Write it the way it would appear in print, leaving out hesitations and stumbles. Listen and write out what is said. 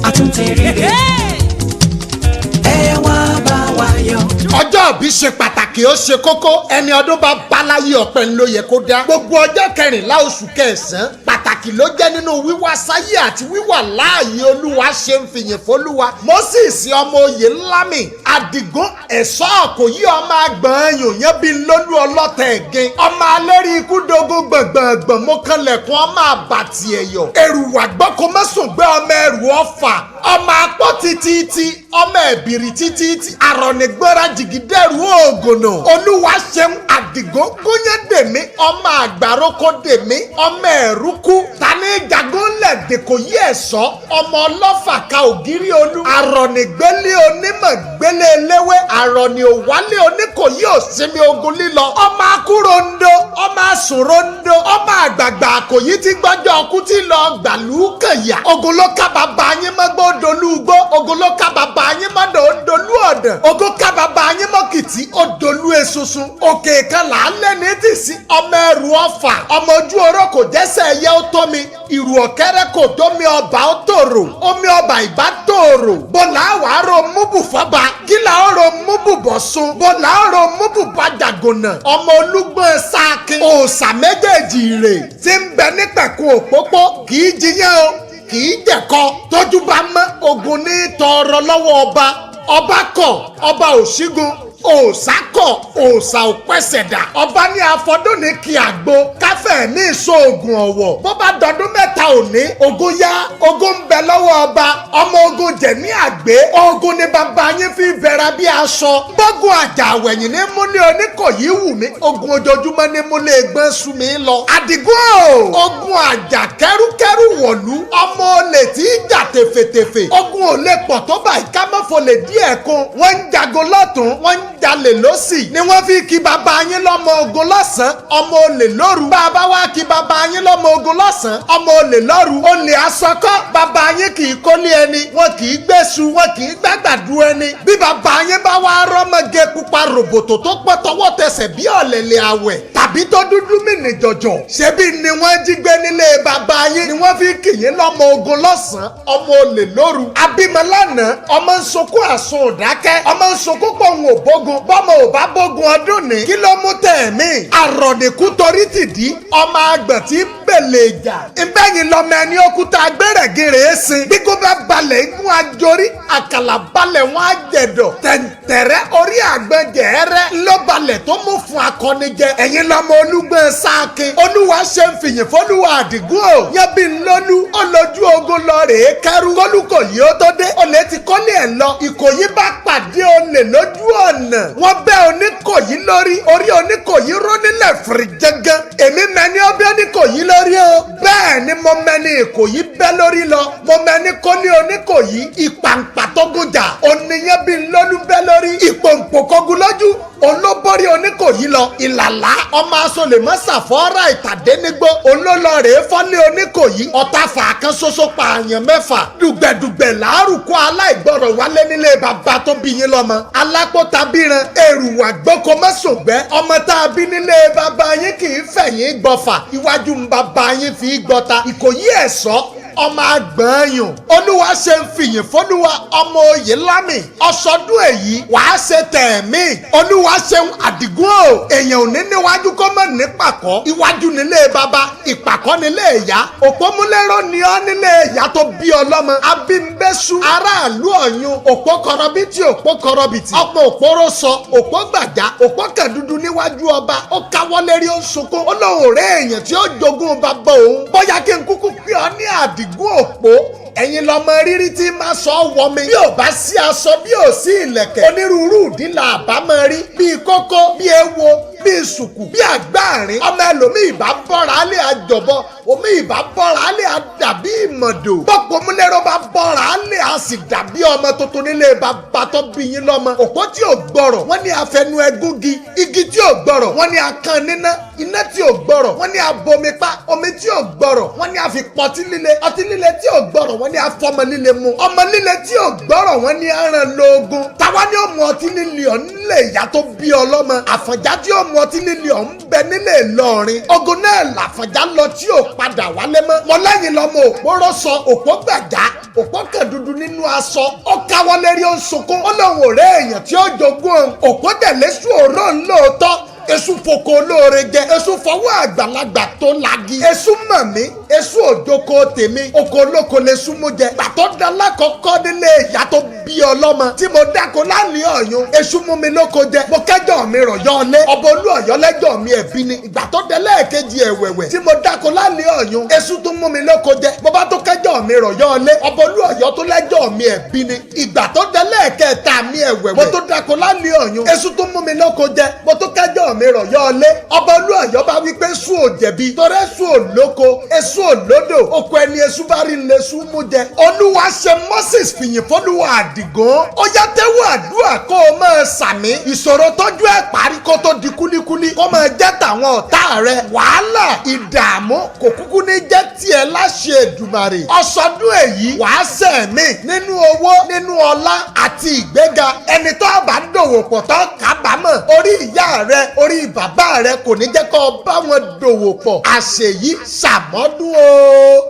àtúntèrè ẹ wá bá wa yọ̀. ọjọ́ ìbí ṣe pàtàkì ó ṣe kókó ẹni ọdún bá báláyé ọ̀pẹ ló yẹ kó dá. gbogbo ọjọ́ kẹrìnlá oṣù kẹsàn-án pàtàkì ló jẹ́ nínú wíwá sáyé àti wíwà láàyè olúwa ṣe ń fìyìn fólúwa. Moses ọmọ oyè ńlámì Àdìgún ẹ̀ṣọ́ àkòyí ọmọ àgbọ̀n yòòyàn bíi lólú ọlọ́tẹ̀ ẹ̀gẹ́ ọmọ alẹ́rí ikú dogun gbọ̀ngbọ̀ngbọ̀n mọ́kànlẹ̀kùn ọmọ àbàtì ẹ̀yọ̀ èrù àgbọ́kọ mẹ́sùn gbé ọmọ ẹrù ọ̀fà ọmọ apọ́ títí ọmọ ẹ̀bìrì títí àrọ̀nìgbọ́ra jìgídẹ́rù ògùnà olúwa ṣeun Àdìgún gúnyẹ́ dèmí ọmọ àgbàrókò dèmí ọmọ ẹ̀rú kú tani jagunlẹ̀ dèkò yí ẹ̀ṣọ́ ọmọ ọlọ́fà ka ògiri olú àrọ̀nìgbélé onímọ̀ gbélé eléwé àrọ̀nì òwálé oníkòyí òsinmi ogun lílọ ọmọ akúrondo ọmọ asùnrondo ọmọ àgbààgbà àkòyí tí gbọ́jọ́ ọkú tí lọ gbàlú kànyà ogun ló ká bàbá yín mọ́gbọ́ dolú ugbó ogun ló ká bàbá yín mọ́dọ̀ ó dolú ọ̀dàn ogun ká bàbá yín mọ́kìtì ó dolú esusun òkè kan là á lẹ́ni tì sí ọmọ ẹrù ọ̀fà ọmọ ojú oró kò jẹ́sẹ̀ ẹyẹ ó tó mi ìrù ọ̀kẹ́rẹ́ kò tó mi ọba ó tòrò omi ọba ìbá tòrò bọ́lá àwárò múbù fọ́ba kílà ọ̀rọ̀ múbù bọ̀sùn bọ́lá ọ̀rọ̀ múbù bàjàgònà ọmọ olúgbọ́n sáàkì òòsà méjèèjì rè tí ń bẹ nípẹ̀kun òpópó kì í jiyàn o kì í jẹ̀kọ tójú bá mọ́ ogun ní tọrọ lọ́wọ́ ọba kọ̀ ọba òṣígun òòsà kọ̀ òòsà òpẹ́sẹ̀dà ọba ní afọdún ní kí àgbo káfẹ́ ní ìṣòògùn ọ̀wọ̀ bó bá dọdún mẹ́ta òní ogun yá ogun ń bẹ lọ́wọ́ ọba ọmọ ogun jẹ̀ ní àgbé ogun ní bàbá yín fi bẹ̀rẹ̀ bí aṣọ bọ́gun àjà àwẹ̀yìn ní múlẹ̀ oníkòyí wù mí ogun ojoojúmọ́ ní múlẹ̀ ẹgbẹ́ sú mi lọ. Àdìgún ogun àjà kẹrúkẹrú wọ̀lú ọmọ olè tí í jà tèfètèfè ogun ò lè pọ̀ tó báyìí ká má fò lè díẹ̀ kún wọ́n ń jago lọ́tún wọ́n ń jalè lọ́sì ni wọ́n fi kí bàbá yín lọ́mọ ogun lọ́sàn-án ọmọ olè lóru bàbá wa kí bàbá yín lọ́mọ ogun lọ́sàn-án ọmọ olè lóru olè asọ́kọ́ bàbá yín kì í kólé ẹni wọn kì í gbẹ́sù wọn kì í gbàgbàdo ẹni bí bàbá yín bá wá rọ́mọge pupa ròbòtò tó pẹ́ tọwọ́ tẹsẹ̀ bí ọ̀lẹ̀lẹ̀ àwẹ̀ tàbí tó dúdú mìnì jọ̀jọ̀ ṣebí ni wọ́n jí gbé nílé bàbá yín ni wọ́n fi kì yín lọ́mọ ogun lọ́sàn-án ọmọ olè lóru abímọ lánàá ọmọ ń sunkún àsun òdákẹ́ ọmọ ń sunkún pọ̀ ń òbógun bọ́mọ ò bá bógun ọdún ní kí ló mú tẹ̀mí àròdìkú torí tìdí ọmọ àgbẹ̀ tí ń bèlè ìjà ìbẹ́yìn lọ́mọ ẹni òkúta gbẹ̀rẹ̀gẹ̀rẹ̀ ẹ̀sìn bí kò bá balẹ̀ igun ajorí àkàlà balẹ̀ wọn àjẹ̀dọ̀ tẹ̀ǹtẹ̀rẹ́ orí àgbẹ̀jẹ̀ẹ́rẹ́ ló balẹ̀ tó mú fún akọni jẹ ẹ̀yin lọ́mọ olúgbọ́n sáàkì olúwa ṣe ń fìyìn fọlúwa Àdìgún o yẹn bí lólú ó lójú ogun lọ rèé kẹrù kólúkò yìí ó tó dé olè ti kọ́lé ẹ̀ lọ Ìkòyí bá pàdé olè lójú ọ̀nà wọ́n bẹ́ Oníkòyí lórí orí Oníkòyí ró nílẹ̀ fìrì jẹ́gán èmi mẹ́ni ọbẹ̀ Oníkòyí lórí o bẹ́ẹ̀ ni mo mẹ́ni Ìkòyí bẹ́ lórí lọ mo mẹ́ni kọ́lé Oníkòyí ìpàǹpà tó gùjà oníyẹn bí lólú bẹ́ lórí ìpòǹpòkọ́gun lójú olóbórí Oníkòyí lọ ìlàlá ọmọ asọlẹ̀mọ́ sàfọ́ra ìtàdénígbó olólọ́rẹ̀ fọ́lé Oníkòyí ọ̀tá fàákan ṣoṣo pààyàn mẹ́fà dùgbẹ̀dùgbẹ̀ làárùkọ aláìgbọràn wálé nílé bàbá tó bí yín lọ́mọ alápótá bíran èrùwà gbọ́kọ mọ́sọ̀gbẹ́ ọmọ tá a bí nílé bàbá yín kì í fẹ̀yìn gbọ́fà iwájú bàbá yín fi gbọ́ta Ìkòyí ẹ̀ṣọ́ ọmọ àgbọ̀nyùn olúwa ṣe ń fìyìn fọlúwa ọmọ oyè lámì ọ̀ṣọ́dún èyí wàá ṣe tẹ̀mí olúwa ṣeun Àdìgún o èèyàn ò ní níwájú kó mọ̀ ní pàkọ́ iwájú nílé bàbá ìpàkọ́ nílé ìyá òpómúlérò ni ọ́ nílé ìyá tó bí ọlọ́mọ abímbẹ́sù aráàlú ọ̀yún òpó kọrọbìtì òpó kọrọbìtì ọ̀pọ̀ òpóró sọ òpó gbàjá òpó kẹ̀dúdú níwájú ọba ó káwọ́ lérí ó ń sunkún ó lóun rẹ̀ èèyàn tí ó jogún bàbá òun bóyá kí n kúkú pè ọ́ ní Àdìgún òpó ẹ̀yin lọ́mọ rírí tí máa sọ wọ mi bí ò bá sí aṣọ bí ò sí ìlẹ̀kẹ̀ onírúurú ìdí la àbámọ̀ rí bíi kókó bíi ewo bíi sùkù bíi àgbáàrín ọmọ ẹlòmíì ìbá bọ́ra alẹ́ àjọ̀bọ omi ìbá bọ́ra alẹ́ àdàbí ìmọ̀dò bọ́pọ̀ múlẹ́rọ bá bọ́ra alẹ́ a sì dàbí ọmọ tuntun nílé bàbá tó bí yín lọ́mọ òpó tí ò gbọ́rọ̀ wọ́n ní afẹnu ẹgúngi igi tí ò gbọ́rọ̀ wọ́n ní akàn níná iná tí ò gbọ́rọ̀ wọ́n ní abomipa omi tí ò gbọ́rọ̀ wọ́n ní àfipọ̀tí líle ọtí líle tí ò gbọ́rọ̀ wọ́n ní afọmọ líle mu ọmọ líle tí ò gbọ́rọ̀ wọ́n ní aràn lóògùn táwa ní ó mu ọtí líle ọ̀ nílé ìyá tó bí ọlọ́mọ àfọ̀njá tí ó mu ọtí líle ọ̀ ń bẹ nílé Ìlọrin ogun náà làfọ̀njá lọ tí ò padà wálé mọ́. Mo lẹ́yìn lọ́mọ òpóró sọ òpó gbàjá òpó kan dúdú nínú aṣọ. Ó káwọ́ lérí ó ń sunkún. Ó lóun ò rẹ́ èèyàn tí ó jogún òun. Òpó tẹ̀lé sùn òró ńlóòótọ́. Èṣù fòkò olóore jẹ. Èṣù fọwọ́ àgbàlagbà tó lagi. Èṣù mọ̀ mí. Èṣù òjòkó tèmi. Oko olóko lè súnmú jẹ. Gbàtọ́ dala kọ́kọ́ nílé ìyá tó bí ọlọ́mọ. Tí mo dáko lánìí ọ̀yún. Èṣù mú mi lóko jẹ. Mo kẹ́jọ́ mi rọ̀yọ́ lé. Ọba olú ọ̀yọ́ lẹ́jọ́ mi ẹ̀bí ni. Ìgbà tó dé lẹ́ẹ̀kejì ẹ̀wẹ̀wẹ̀. Tí mo dáko lánìí ọ̀yún. Èṣù tún mú mi lóko jẹ. Mo bá tó kẹ́jọ́ mi rọ̀yọ́ lé. Ọba olú ọ̀yọ́ tó lẹ́jọ́ mi ẹ̀bí ni. Ìgbà tó dé lẹ́ẹ̀kẹta mi ẹ̀wẹ̀wẹ̀. Mo tó dáko lánìí ọ̀yún. Èṣù tún mú mi lóko jẹ. Mo tó kẹ́jọ́ mi rọ̀yọ́ lé. Ọba olú ọ̀yọ́ bá wí pé Èṣù ò jẹ̀bi. Torí Èṣù ò lóko. Èṣù ò lódò. Oko ẹni Èṣù bá rí lè sún mú jẹ. Olúwa ṣe Moses fìyìn fọ́lúwa Àdìgún. Ó yá tẹ́wọ́ àdúrà kó o máa sàmí. Ìṣòro tọ́jú ẹ̀ parí kó tó di kúlíkúlí. Kó máa jẹ́ tàwọn ọ̀tá rẹ̀. Wàhálà ìdààmú kò kúkú ní jẹ́ tiẹ̀ láṣẹ Èdùmàrè. Ọ̀sọ́dún èyí wàá sẹ̀mí nínú owó nínú ọlá àti ìgbéga. Ẹni tó bá dòwò pọ̀ tán kábàámọ̀. Orí ìyá rẹ orí bàbá rẹ kò ní jẹ́ kó bá wọn dòwò pọ̀. Àṣèyí ṣàmọ́dún o.